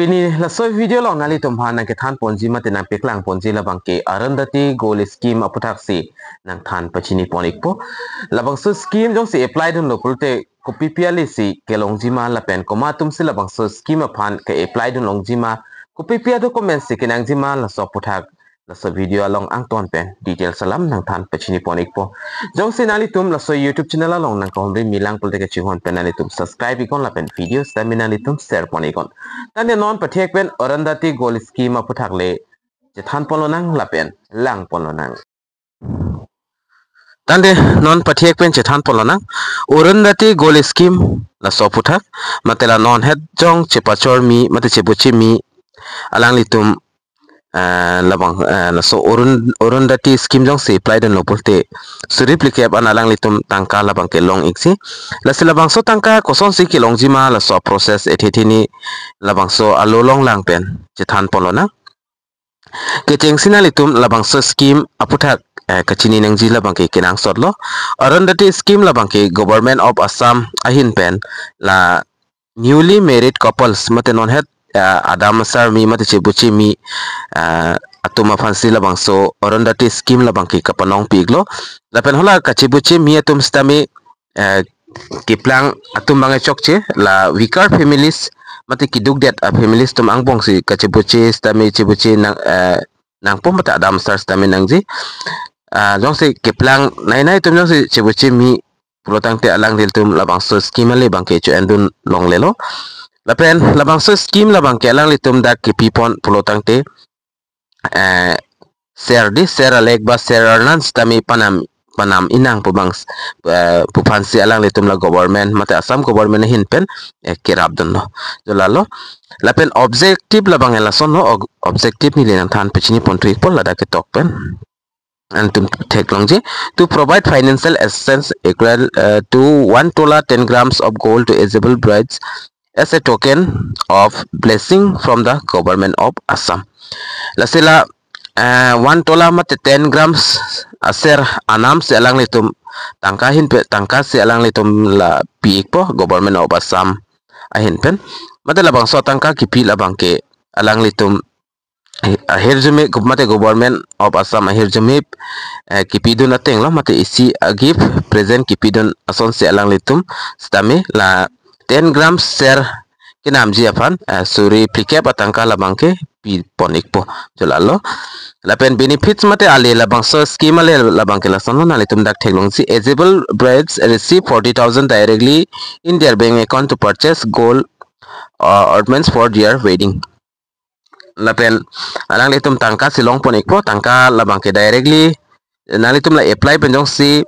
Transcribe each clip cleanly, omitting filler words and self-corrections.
Pini la soi video long nali tum han ke than ponji mate nang peklang ponji la bangke arandati goal scheme aputak si nang than pachini ponik po labang so scheme jong si apply dun lokul te ko PPL si ke longjima la pen ko matum si labang so scheme aphan ke apply dun longjima ko PPL document si ke nang jima la so putak la so video along ang ton pen detail salam nang than pachini ponik po jong si nali tum la so YouTube channel along nang ko homri milang pulte ke chihon pen nali tum subscribe ikon la pen video stamina nali tum share ponikon tanya non patek pen orandati goal scheme aputak le je than polonang la pen lang polonang tande non patek pen je than polonang orandati goal scheme la so putak matela non het jong chepachor mi mate chebuchi mi alang litum labang la so orandati scheme jong se apply den lopolte so replicate an alang litum tangka labang ke long iksi la se labang so tangka koson si ke long jima la so process ethetini labang so alolong lang pen je than polona ke tengsina litum labang so scheme aputhak kachini nang ji labang ke kinang sotlo orandati scheme labang ke government of Assam ahin pen la newly married couples mate non het adam sar mi mate chebuchi mi atuma fansi labang so orandati scheme labang ki kapanong piglo lapen hola kachibuchi mi atum stami kiplang atum bangai chokche la vikar families mate kiduk det families tum angbong si kachibuchi stami chibuchi nang pom mate adam sar stami nangji jong si kiplang nai tum jong si chibuchi mi pulotang te alang dil tum labang so scheme le bang ke chu endun long lelo lapen labang so scheme labang ke alang litum dak ki pipon pulotang te share alek ba share arnan stami panam inang pubang pupansi alang litum la government mate Assam government hin pen kirab dun no jolalo lapen objective labang elason no objective ni lenang than pechini pontri pol lada ke tok pen and to to provide financial assistance equal to 1 tola 10 grams of gold to eligible brides as a token of blessing from the government of Assam. Lasila 1 tola mate 10 grams aser anam se alang litum tangkahin pe tangka se alang litum la piik po government of Assam ahin pen mate labang so tangka kipi labang ke alang litum hirjume mate government of Assam hirjume kipidun ateng lo mate isi agip present kipidun ason se alang litum stame la 10 grams share kinam ji apan suri plikep atangka labang ke pi ponik po jolalo lapen benefits mate ale labang so scheme ale labang ke lason na litum dak theklong si eligible brides receive 40,000 directly in their bank account to purchase gold ornaments for their wedding lapen alang litum tangka silong ponik po tangka labang ke directly nalitum la apply penjong si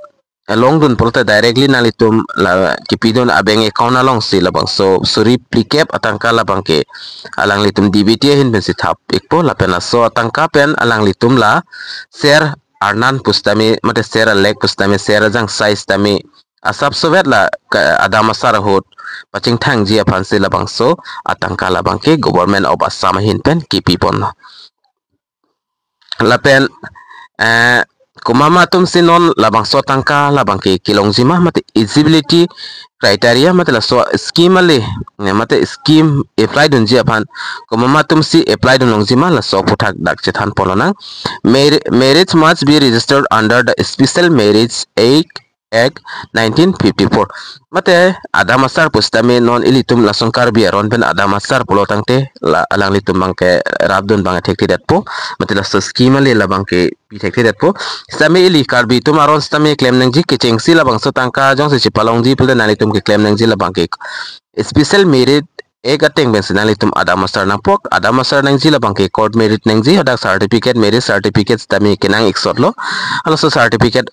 long dun polta directly nalitum la kipidon abeng account along si labang so suri plikep atangka labang ke alang litum DBT hin ben si thap ikpo lapen so atangka pen alang litum la share arnan pustami mate share lek pustami share jang size tami asap sovet la adama sarahut paching thang ji apan si labang so atangka labang ke government of Assam hin pen kipipon lapen kumama tum sinon labang so tangka labang ke kilong jima mate eligibility criteria mate la so scheme ale mate scheme apply dun ji apan kumama tum si apply dun long jima la so puthak dak chethan polonang marriage must be registered under the Special Marriage Act 1954 mate adamasar pustame non ilitum la songkar biaron pen adamasar polotang te la alang litum bangke rabdun bang thekti datpo mate la scheme le la bangke pi thekti datpo stame ili karbi tumaron stame claim nang ji ke chengsi la bang so tangka jong se chipalong ji pulda nalitum ke claim nang ji la bangke Special Marriage एक अटेंग बेंसनाली तुम आदामसर नंग पोक आदामसर नंग जिला बंके court merit नंग जी हदा certificate marriage certificate तमी केनांग एक्सोट लो also certificate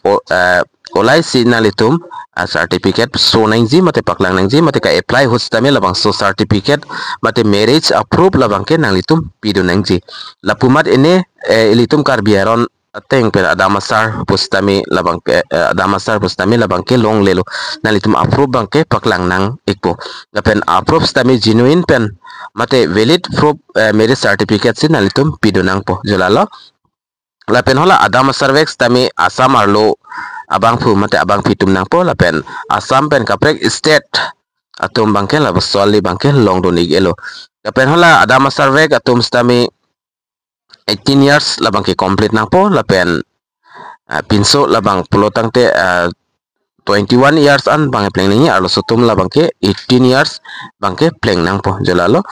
alloy सिनाली तुम certificate so नंग जी मते पकलांग नंग जी मते का अप्लाई होस तमे लबंग सो सर्टिफिकेट मते मैरिज अप्रूव लबंग के नांगली तुम पीदो नंग जी लपुमत इने इली तुम car बियारन ateng per adamasar pustami labang ke adamasar pustami labang ke long lelo nalitum approve bang ke paklang nang ikpo gapen approve stami genuine pen mate valid proof marriage certificate sin nalitum pidonang po jolalo lapen hola adamasar vex tami Assam arlo abang pu mate abang pitum nang po lapen Assam pen kaprek state atum bangke la baswali bangke long do nig elo lapen hola ada masar vek atum stami 18 years la bangke complete nang po lapen pinso la bang pulotang te 21 years an bangke pleng ni arlo sutum la bangke 18 years bangke pleng nang po jolalo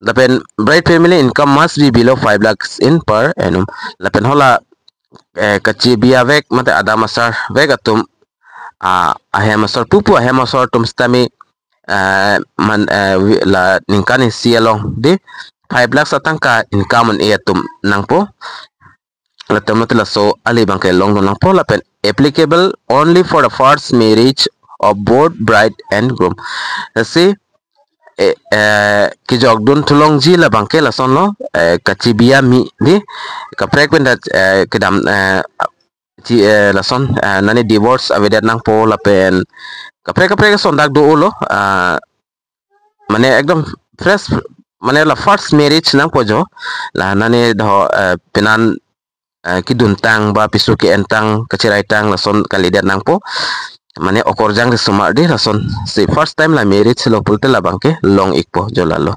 lapen bride family income must be below 5 lakhs in per annum lapen hola kachi biya vek mate ada masar vek atum ahe masar pupu ahe masar tum stami la ningkan sialong de 5 lakhs atangka income an atum nang po latem la so ali bangke long nang po lapen applicable only for the first marriage of both bride and groom see ki jog dun tulong ji la bangke la son lo kachi biya mi di ka frequent kedam ci la son nani divorce avedat nang po la pen kapre son dak do ulo mane ekdom fresh mane la first marriage nang po jo la nani do penan kidun tang ba pisu ki entang kacirai tang la son kalidat nang po mane okorjang de sumar di la son si first time la marriage lo pulte la bangke long ikpo jolalo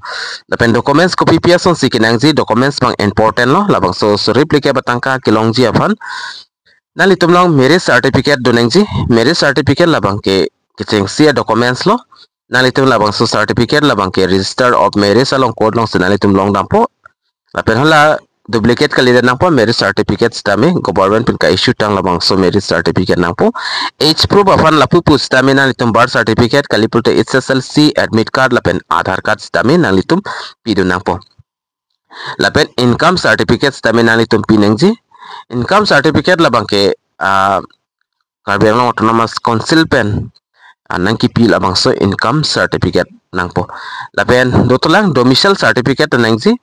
la pen documents copy pia son si kinang ji documents bang important lo la bang so replicate batangka kilong ji afan nali tumlong marriage certificate doneng ji marriage certificate labang ke kicheng sia documents lo nali tum labang so certificate labang ke register of marriage along code long sinali tumlong dampo lapen hala duplicate kalida nangpo marriage certificate stami government pin ka issue tang labang so marriage certificate nangpo age proof afan lapu pu stami nali tum birth certificate kalipulte SSLC admit card lapen aadhar card stami nali tum pidu nangpo lapen income certificate stami nali tum pineng ji income certificate labang ke Carabiang Autonomous Council pen nang kipi labang so income certificate nang po lapen dotolang domicile certificate nang ji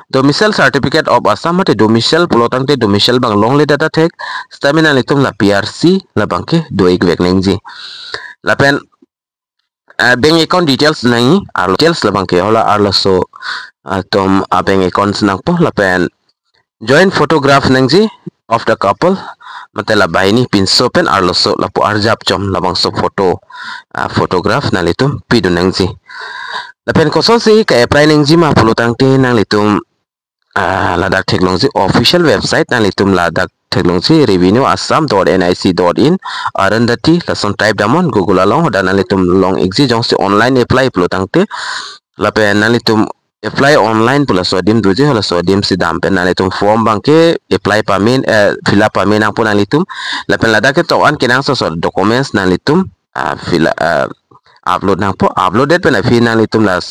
domicile certificate of Assam mate domicile pulotang te domicile bang long le data tek stamina litum la PRC labang ke doig vek nang ji lapen bank account details nang arlo details labang ke hola arlo so tom bank account nang po lapen joint photograph nang ji of the couple matela baini pinso pen arlo so lapu arjap chom labang so photograph na litum pidu nang ji lapen koso si ka apply nang ji ma pulutang te nang litum ladak theklong ji official website nang litum ladak theklong ji revenue.assam.nic.in arandati lason type damon google along dan nang litum long exi jong si online apply pulutang te lapen nang litum apply online pula sodim duje hala sodim si dampen nang litum form bangke apply pamin fill up pamin nang pun nang litum lapen ladak ke tawan kinang so documents nang litum fill upload nang po uploaded pen fi nang litum la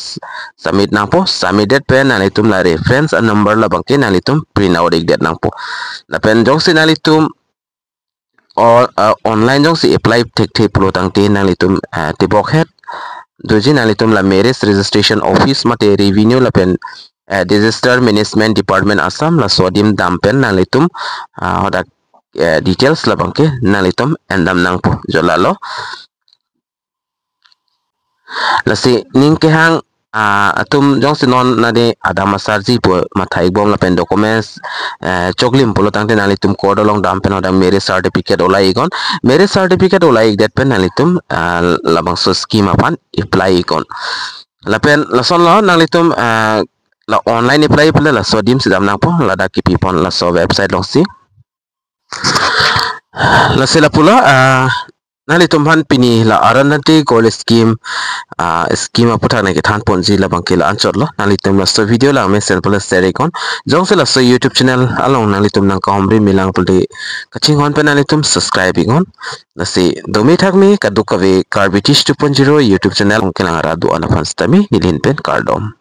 submit nang po submitted pen nang litum la reference number la bangke nang litum print out igdet nang po lapen jong si nang litum or online jong si apply tek pulutang te nang litum tibok het doji nang litum la marriage registration office mate revenue lapen disaster management department Assam la sodim dampen nang litum hodak details la bangke nang litum endam nang po jolalo lasi ning ke hang atum jong sinon na de ada masarji po mathai bom la pen documents choklim pulotang te nang litum code along dampen hodak marriage certificate olai ikon marriage certificate olai that pen nang litum labang so scheme apan apply ikon lapen lason lo nang litum la online apply pula la sodim sidam nang po la da kipi pon la so website long si la sila pula nali tumhan pini la aranati goal scheme scheme aputhak na ke than ponji la bangke la anchor lo nali tum la so video la me sel pula share ikon jong se la so YouTube channel along nali tum nang kaomri milang pulte kaching hon pe nali tum subscribe ikon nasi domi thak mi kaduk kave Carbitish 2.0 YouTube channel ong kelang ra du ana fans tami nilhin pen cardom